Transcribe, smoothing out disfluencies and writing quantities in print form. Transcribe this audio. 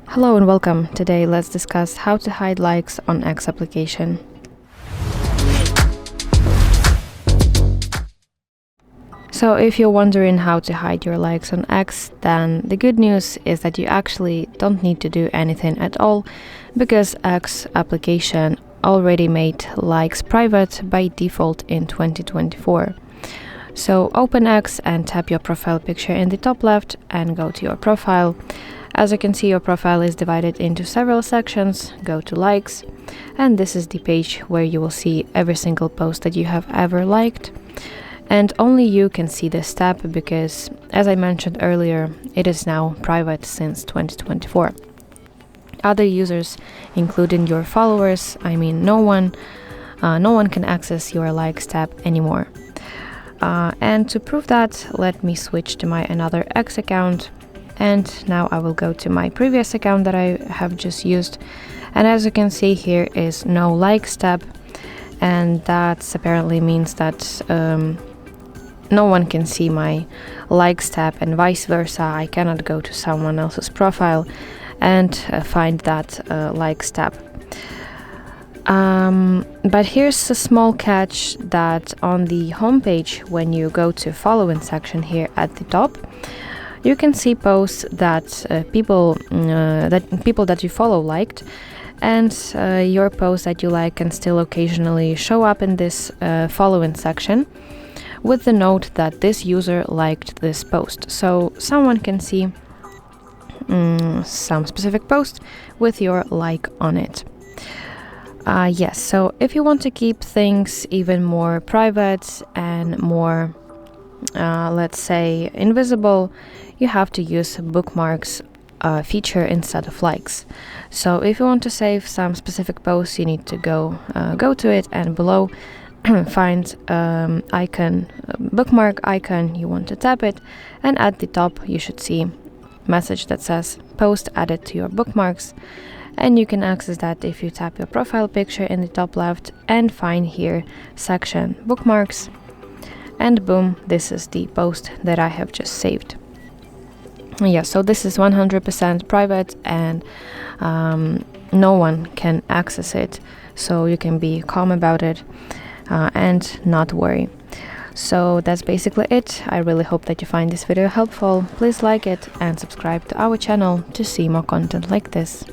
Hello and welcome. Today let's discuss how to hide likes on X application. So if you're wondering how to hide your likes on X, then the good news is that you actually don't need to do anything at all because X application already made likes private by default in 2024. So open X and tap your profile picture in the top left and go to your profile. As you can see, your profile is divided into several sections. Go to likes, and this is the page where you will see every single post that you have ever liked. And only you can see this tab because, as I mentioned earlier, it is now private since 2024. Other users, including your followers, no one can access your likes tab anymore. And to prove that, let me switch to my another X account. And now I will go to my previous account that I have just used. And as you can see, here is no likes tab. And that apparently means that no one can see my likes tab, and vice versa. I cannot go to someone else's profile and find that likes tab. But here's a small catch, that on the homepage, when you go to following section here at the top, you can see posts that people that you follow liked, and your post that you like can still occasionally show up in this following section with the note that this user liked this post. So someone can see some specific post with your like on it. Yes, so if you want to keep things even more private and more, let's say, invisible, you have to use bookmarks feature instead of likes. So if you want to save some specific posts, you need to go to it, and below find bookmark icon. You want to tap it, and at the top you should see message that says post added to your bookmarks. And you can access that if you tap your profile picture in the top left and find here section bookmarks, and boom, this is the post that I have just saved. Yeah, so this is 100% private, and no one can access it, so you can be calm about it and not worry. So that's basically it. I really hope that you find this video helpful. Please like it and subscribe to our channel to see more content like this.